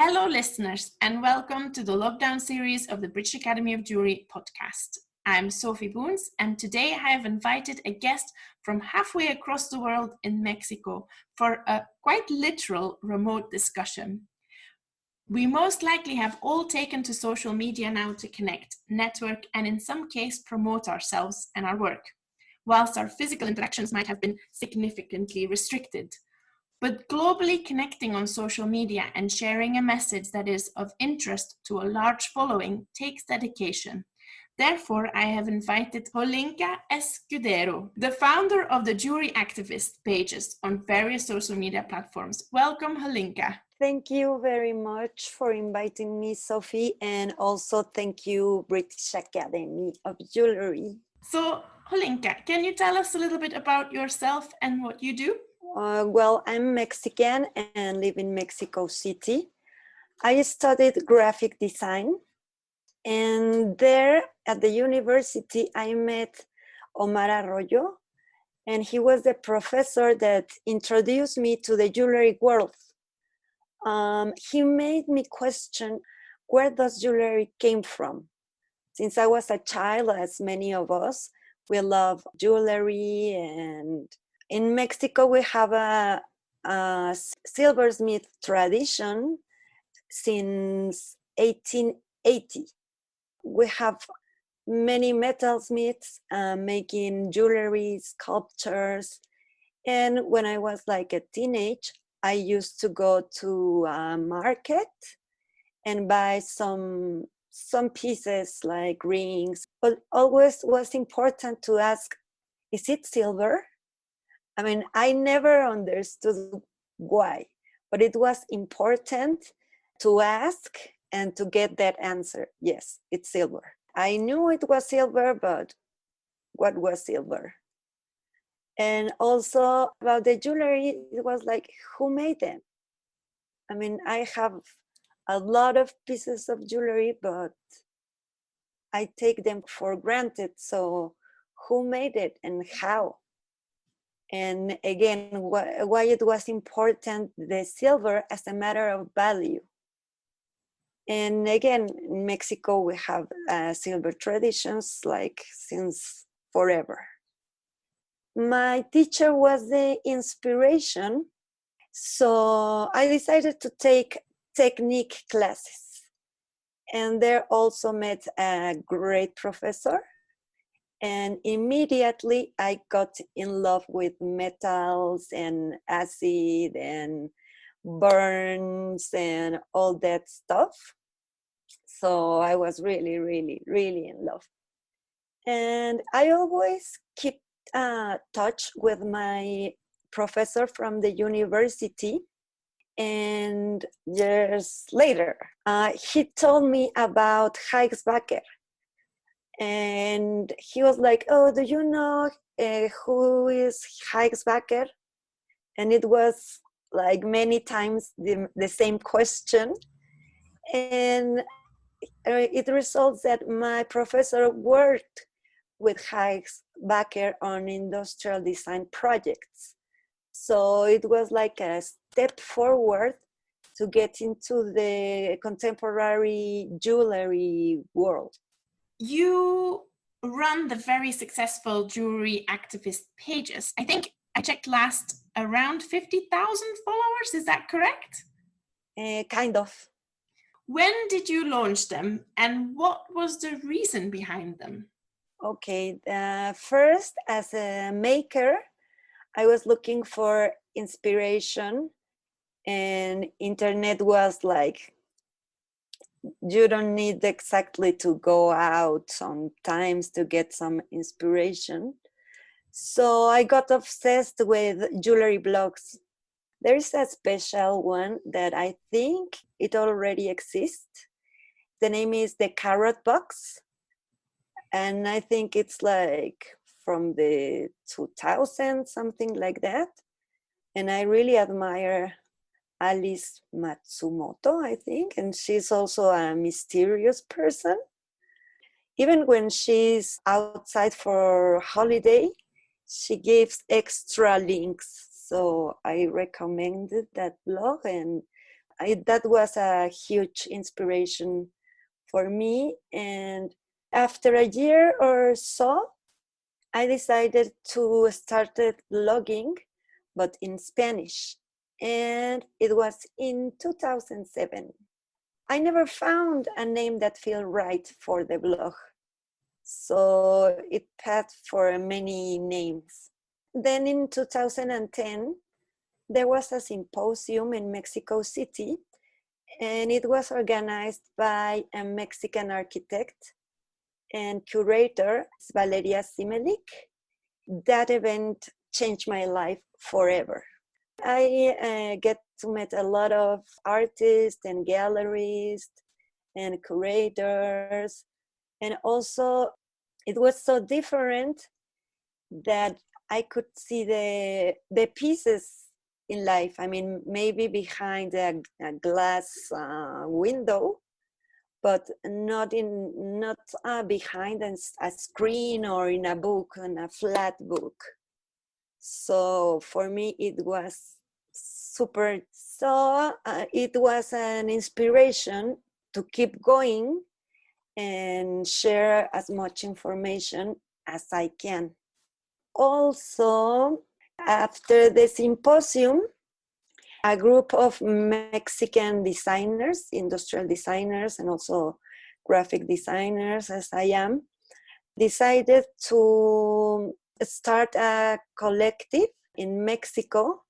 Hello, listeners, and welcome to the lockdown series of the British Academy of Jewellery podcast. I'm Sophie Boons, and today I have invited a guest from halfway across the world in Mexico for a quite literal remote discussion. We most likely have all taken to social media now to connect, network, and in some case promote ourselves and our work, whilst our physical interactions might have been significantly restricted. But globally connecting on social media and sharing a message that is of interest to a large following takes dedication. Therefore, I have invited Holinka Escudero, the founder of the Jewellery activist pages on various social media platforms. Welcome, Holinka. Thank you very much for inviting me, Sophie, and also thank you, British Academy of Jewellery. So, Holinka, can you tell us a little bit about yourself and what you do? Well, I'm Mexican and live in Mexico City. I studied graphic design, and there at the university I met Omar Arroyo, and he was the professor that introduced me to the jewelry world. He made me question, where does jewelry came from? Since I was a child, as many of us, we love jewelry, and in Mexico, we have a silversmith tradition since 1880. We have many metalsmiths making jewelry, sculptures. And when I was like a teenage, I used to go to a market and buy some pieces like rings. But always was important to ask, is it silver? I mean, I never understood why, but it was important to ask and to get that answer. Yes, it's silver. I knew it was silver, but what was silver? And also about the jewelry, it was like, who made them? I mean, I have a lot of pieces of jewelry, but I take them for granted. So who made it and how? And again, why it was important, the silver as a matter of value. And again, in Mexico, we have silver traditions like since forever. My teacher was the inspiration, so I decided to take technique classes. And there also met a great professor. And immediately I got in love with metals and acid and burns and all that stuff. So I was really, really, really in love. And I always keep touch with my professor from the university. And years later, he told me about Hikes-Baker. And he was like, oh, do you know who is Hikes-Baker? And it was like many times the same question. And it results that my professor worked with Hikes-Baker on industrial design projects. So it was like a step forward to get into the contemporary jewelry world. You run the very successful jewelry activist pages. I think I checked last around 50,000 followers. Is that correct? Kind of. When did you launch them and what was the reason behind them? Okay, first as a maker, I was looking for inspiration, and internet was like, you don't need exactly to go out sometimes to get some inspiration. So I got obsessed with jewelry blogs. There's a special one that I think it already exists. The name is the Carrot Box. And I think it's like from the 2000s, something like that. And I really admire Alice Matsumoto, I think, and she's also a mysterious person. Even when she's outside for holiday, she gives extra links. So I recommended that blog, and that was a huge inspiration for me. And after a year or so, I decided to start blogging, but in Spanish. And it was in 2007. I never found a name that felt right for the blog. So it passed for many names. Then in 2010, there was a symposium in Mexico City, and it was organized by a Mexican architect and curator, Valeria Simelik. That event changed my life forever. I get to meet a lot of artists and gallerists and curators, and also it was so different that I could see the pieces in life. I mean, maybe behind a glass window, but not behind a screen or in a book, in a flat book. So for me, it was super. So it was an inspiration to keep going and share as much information as I can. Also, after the symposium, a group of Mexican designers, industrial designers, and also graphic designers, as I am, decided to start a collective in Mexico.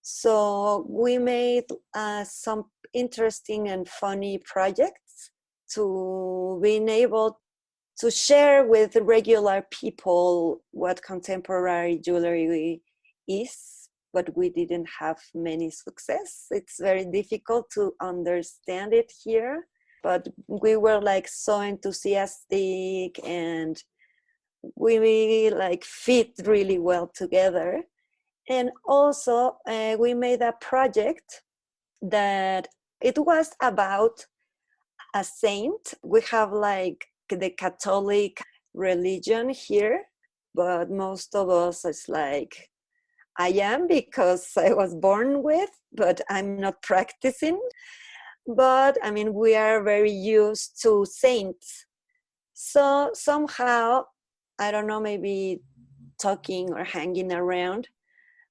So we made some interesting and funny projects to being able to share with regular people what contemporary jewelry is, but we didn't have many success. It's very difficult to understand it here, but we were like so enthusiastic and we like fit really well together. And also we made a project that it was about a saint. We have like the Catholic religion here, but most of us is like, I am because I was born with, but I'm not practicing. But I mean, we are very used to saints. So somehow, I don't know, maybe talking or hanging around,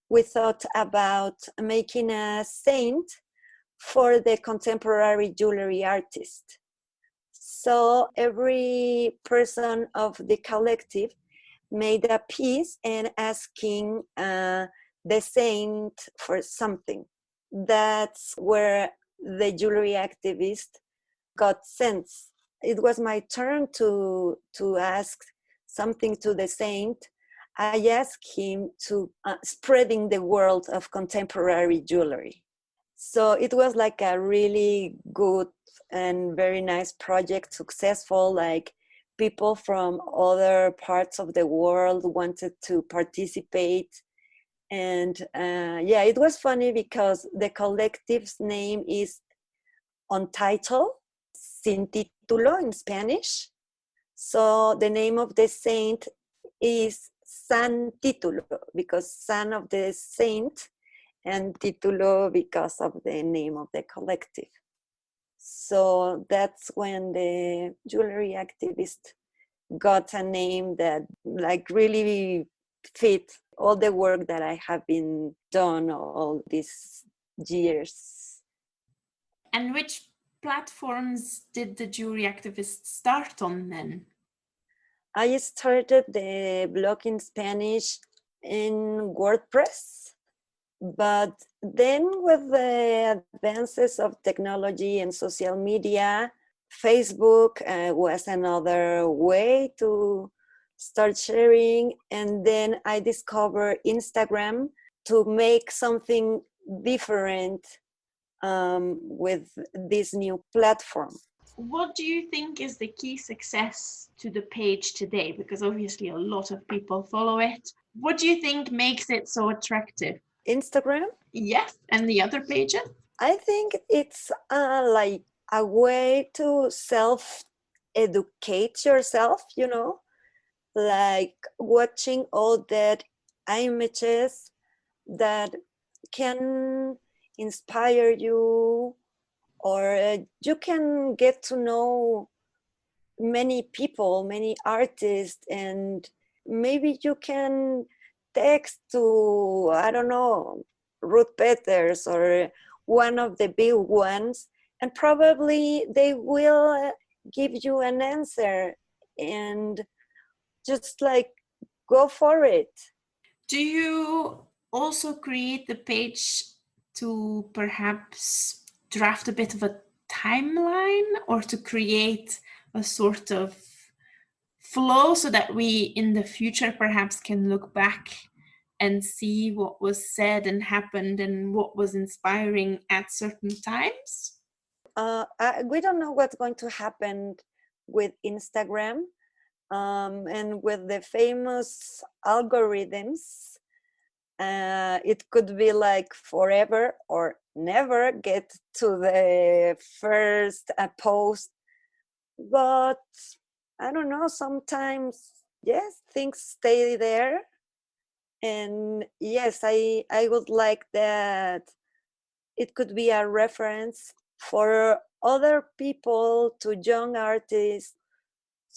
we thought about making a saint for the contemporary jewelry artist. So every person of the collective made a piece and asking the saint for something. That's where the jewelry activist got sense. It was my turn to ask something to the saint. I asked him to spreading the world of contemporary jewelry. So it was like a really good and very nice project, successful. Like people from other parts of the world wanted to participate. And yeah, it was funny because the collective's name is Untitled, sin título in Spanish. So the name of the saint is San Título, because son of the saint, and título because of the name of the collective. So that's when the jewelry activist got a name that like really fit all the work that I have been done all these years. And which platforms did the jewelry activists start on then? I started the blog in Spanish in WordPress, but then with the advances of technology and social media, Facebook was another way to start sharing. And then I discovered Instagram to make something different with this new platform. What do you think is the key success to the page today? Because obviously a lot of people follow it. What do you think makes it so attractive? Instagram? Yes, and the other pages? I think it's like a way to self-educate yourself, you know, like watching all that images that can inspire you or you can get to know many people, many artists, and maybe you can text to, I don't know, Ruth Peters or one of the big ones, and probably they will give you an answer, and just like go for it. Do you also create the page to perhaps draft a bit of a timeline, or to create a sort of flow so that we in the future perhaps can look back and see what was said and happened and what was inspiring at certain times? We don't know what's going to happen with Instagram and with the famous algorithms. It could be like forever or never get to the first post, but I don't know, sometimes yes, things stay there. And yes, I would like that it could be a reference for other people, to young artists,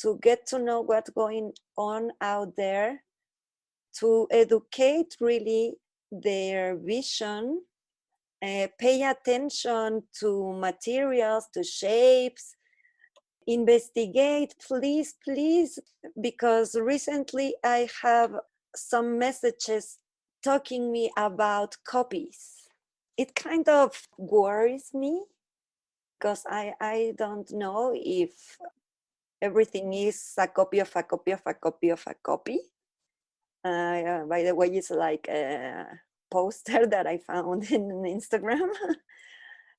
to get to know what's going on out there, to educate really their vision, pay attention to materials, to shapes, investigate, please, please, because recently I have some messages talking me about copies. It kind of worries me because I don't know if everything is a copy of a copy of a copy of a copy. By the way, it's like a poster that I found in Instagram.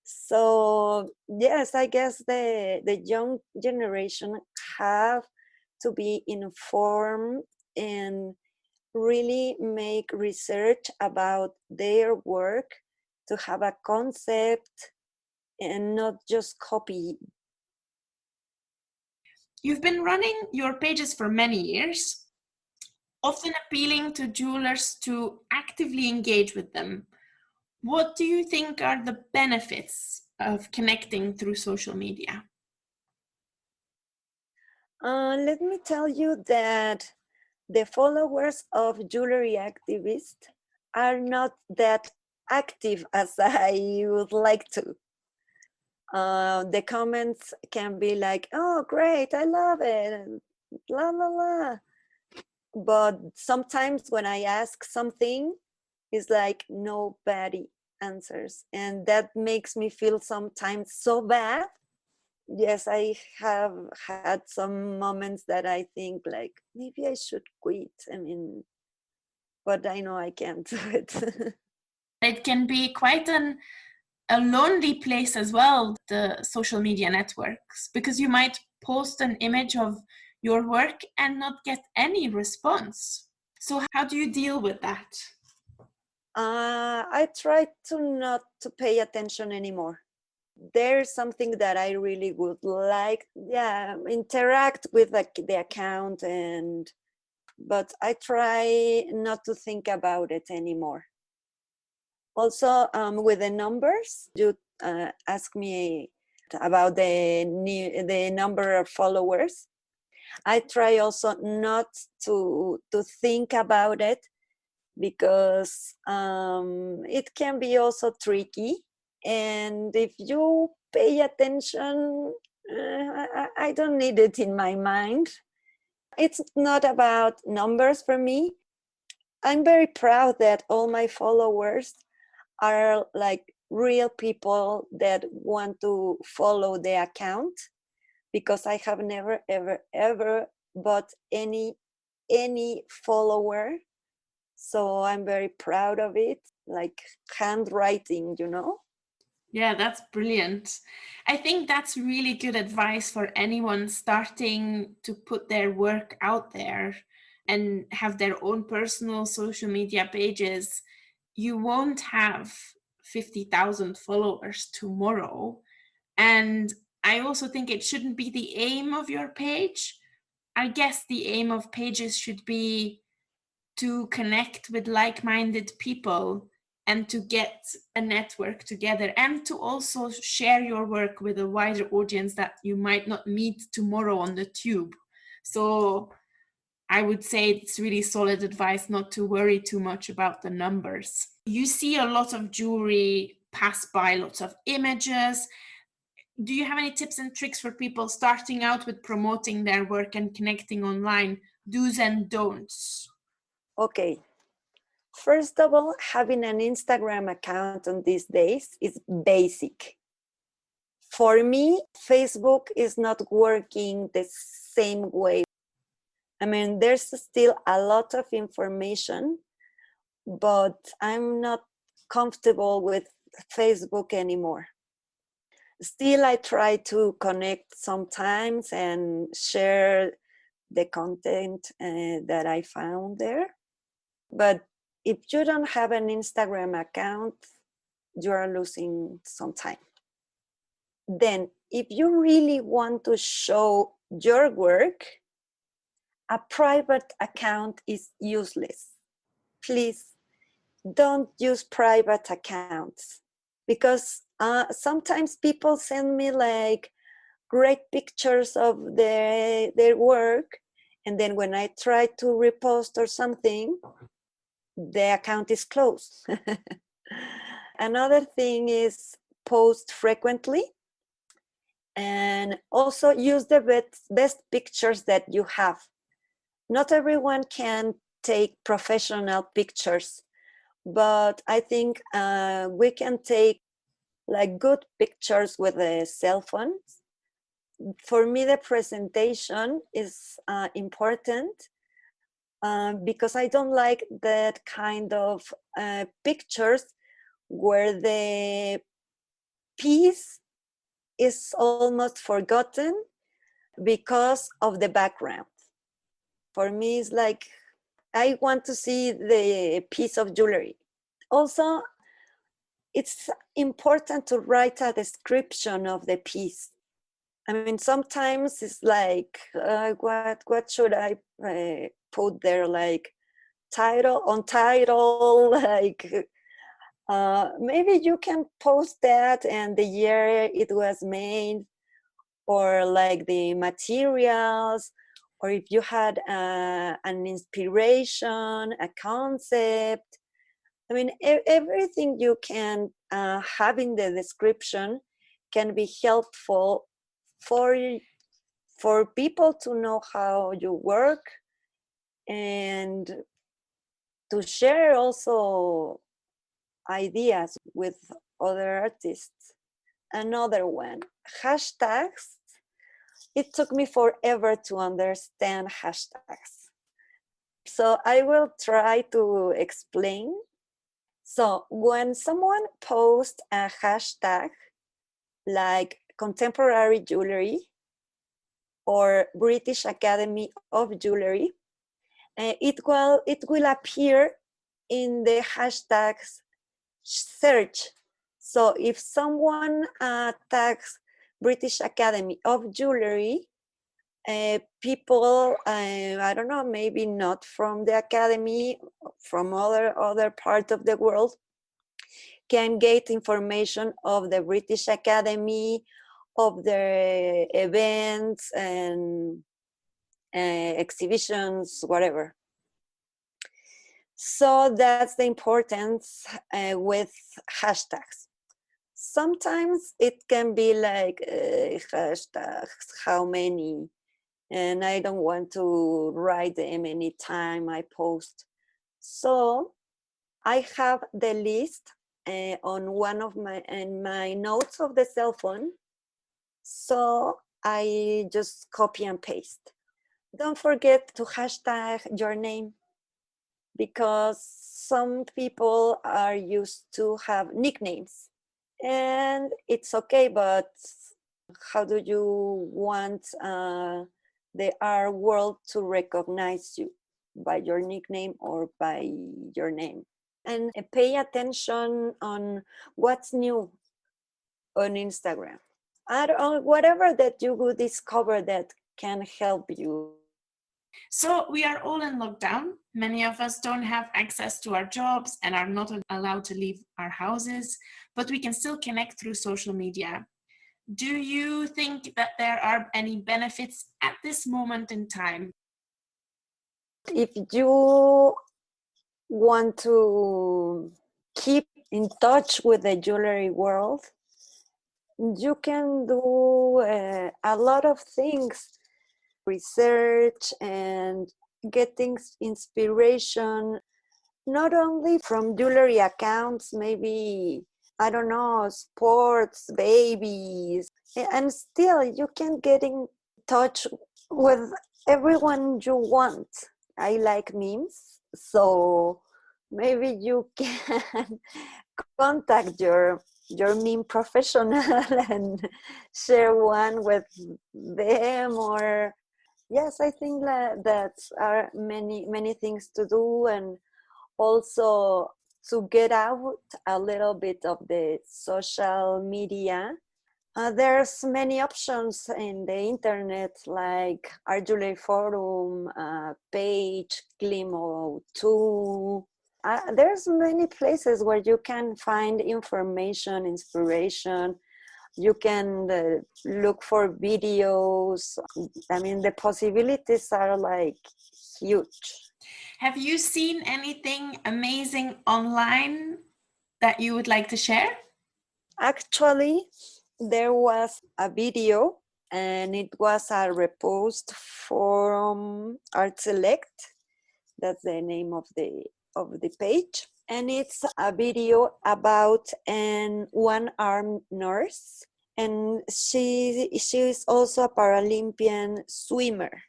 So yes, I guess the young generation have to be informed and really make research about their work, to have a concept and not just copy. You've been running your pages for many years, often appealing to jewelers to actively engage with them. What do you think are the benefits of connecting through social media? Let me tell you that the followers of jewelry activists are not that active as I would like to. The comments can be like, oh, great, I love it, la, la, la. But sometimes when I ask something, it's like nobody answers. And that makes me feel sometimes so bad. Yes, I have had some moments that I think like, maybe I should quit. I mean, but I know I can't do it. It can be quite a lonely place as well, the social media networks, because you might post an image of your work and not get any response. So how do you deal with that? I try to not to pay attention anymore. There's something that I really would like, yeah, interact with the account, but I try not to think about it anymore. Also, with the numbers, you ask me about the number of followers. I try also not to think about it, because it can be also tricky. And if you pay attention, I don't need it in my mind. It's not about numbers for me. I'm very proud that all my followers are like real people that want to follow the account, because I have never, ever, ever bought any follower. So I'm very proud of it, like handwriting, you know? Yeah, that's brilliant. I think that's really good advice for anyone starting to put their work out there and have their own personal social media pages. You won't have 50,000 followers tomorrow. And I also think it shouldn't be the aim of your page. I guess the aim of pages should be to connect with like-minded people and to get a network together, and to also share your work with a wider audience that you might not meet tomorrow on the tube. So I would say it's really solid advice not to worry too much about the numbers. You see a lot of jewelry pass by, lots of images. Do you have any tips and tricks for people starting out with promoting their work and connecting online? Do's and don'ts. Okay. First of all, having an Instagram account on these days is basic. For me, Facebook is not working the same way. I mean, there's still a lot of information, but I'm not comfortable with Facebook anymore. Still, I try to connect sometimes and share the content that I found there. But if you don't have an Instagram account, you are losing some time. Then, if you really want to show your work, a private account is useless. Please don't use private accounts, because sometimes people send me like great pictures of their work, and then when I try to repost or something, the account is closed. Another thing is post frequently, and also use the best pictures that you have. Not everyone can take professional pictures, but I think we can take like good pictures with a cell phone. For me, the presentation is important because I don't like that kind of pictures where the piece is almost forgotten because of the background. For me, it's like I want to see the piece of jewelry. Also, it's important to write a description of the piece. I mean, sometimes it's like, what should I put there? Like title, like maybe you can post that and the year it was made, or like the materials, or if you had an inspiration, a concept. I mean, everything you can have in the description can be helpful for people to know how you work, and to share also ideas with other artists. Another one, hashtags. It took me forever to understand hashtags, so I will try to explain. So when someone posts a hashtag like contemporary jewelry or British Academy of Jewellery, it will appear in the hashtags search. So if someone tags British Academy of Jewellery, people, I don't know, maybe not from the academy, from other part of the world, can get information of the British Academy, of their events and exhibitions, whatever. So that's the importance with hashtags. Sometimes it can be like hashtags, how many, and I don't want to write them anytime I post. So I have the list on one of my notes of the cell phone. So I just copy and paste. Don't forget to hashtag your name, because some people are used to have nicknames, and it's okay, but how do you want the art world to recognize you? By your nickname or by your name? And pay attention on what's new on Instagram. Whatever that you will discover that can help you. So we are all in lockdown. Many of us don't have access to our jobs and are not allowed to leave our houses, but we can still connect through social media. Do you think that there are any benefits at this moment in time? If you want to keep in touch with the jewelry world, you can do a lot of things, research and getting inspiration, not only from jewelry accounts, maybe, I don't know, sports, babies, and still you can get in touch with everyone you want. I like memes, so maybe you can contact your meme professional and share one with them. Or yes, I think that are many things to do, and also to get out a little bit of the social media. There's many options in the internet, like our Jewelry Forum page, Climo2. There's many places where you can find information, inspiration. You can look for videos. I mean, the possibilities are like huge. Have you seen anything amazing online that you would like to share? Actually, there was a video, and it was a repost from Art Select. That's the name of the page, and it's a video about an one-armed nurse, and she is also a Paralympian swimmer,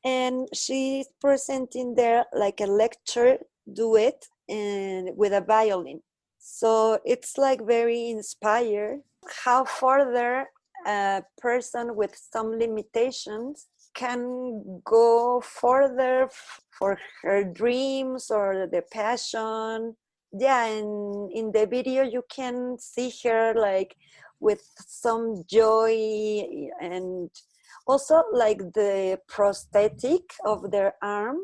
and she's presenting there like a lecture duet and with a violin. So it's like very inspired how further a person with some limitations can go further for her dreams or the passion. Yeah, and in the video you can see her like with some joy, and also like the prosthetic of their arm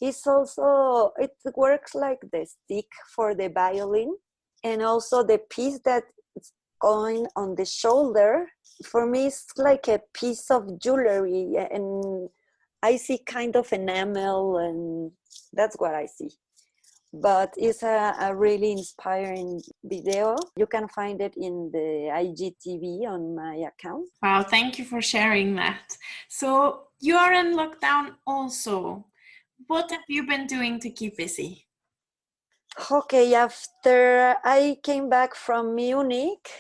is also, it works like the stick for the violin, and also the piece that is going on the shoulder, for me it's like a piece of jewelry, and I see kind of enamel, and that's what I see. But it's a really inspiring video. You can find it in the IGTV on my account. Wow, thank you for sharing that. So you are in lockdown also. What have you been doing to keep busy? Okay, after I came back from Munich,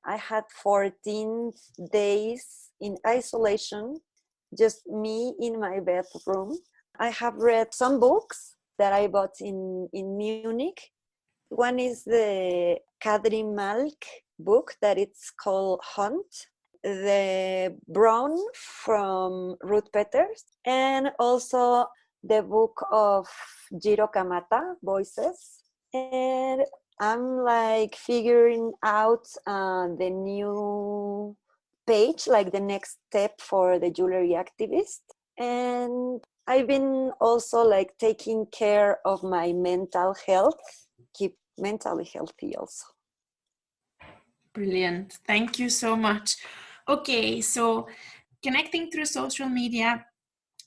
I had 14 days in isolation, just me in my bedroom. I have read some books that I bought in Munich. One is the Kadri Malk book that it's called Hunt, the Brown from Ruth Peters, and also the book of Jiro Kamata, Voices. And I'm like figuring out the new page, like the next step for the jewelry activist. And I've been also like taking care of my mental health, keep mentally healthy also. Brilliant. Thank you so much. Okay, so connecting through social media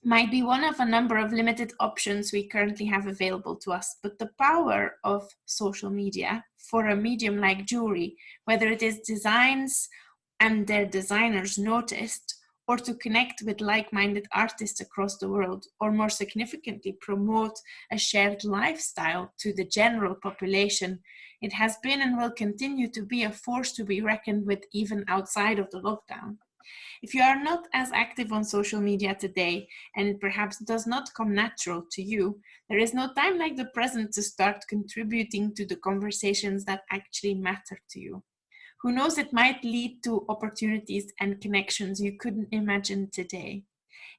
might be one of a number of limited options we currently have available to us, but the power of social media for a medium like jewelry, whether it is designs and their designers noticed, or to connect with like-minded artists across the world, or more significantly, promote a shared lifestyle to the general population, it has been and will continue to be a force to be reckoned with even outside of the lockdown. If you are not as active on social media today, and it perhaps does not come natural to you, there is no time like the present to start contributing to the conversations that actually matter to you. Who knows, it might lead to opportunities and connections you couldn't imagine today.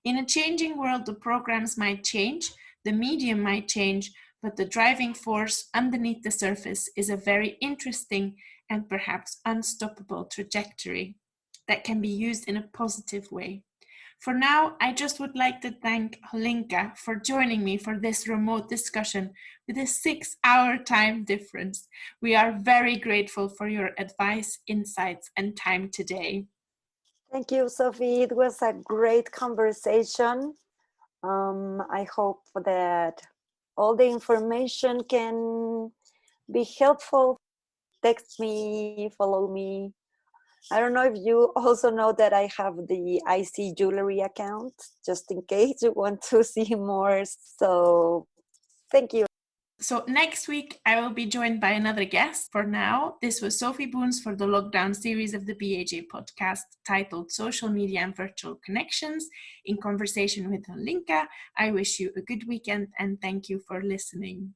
In a changing world, the programs might change, the medium might change, but the driving force underneath the surface is a very interesting and perhaps unstoppable trajectory that can be used in a positive way. For now, I just would like to thank Holinka for joining me for this remote discussion with a 6-hour time difference. We are very grateful for your advice, insights, and time today. Thank you, Sophie. It was a great conversation. I hope that all the information can be helpful. Text me, follow me. I don't know if you also know that I have the IC Jewellery account, just in case you want to see more. So thank you. So next week, I will be joined by another guest. For now, this was Sophie Boons for the lockdown series of the BAJ podcast titled Social Media and Virtual Connections in conversation with Holinka. I wish you a good weekend and thank you for listening.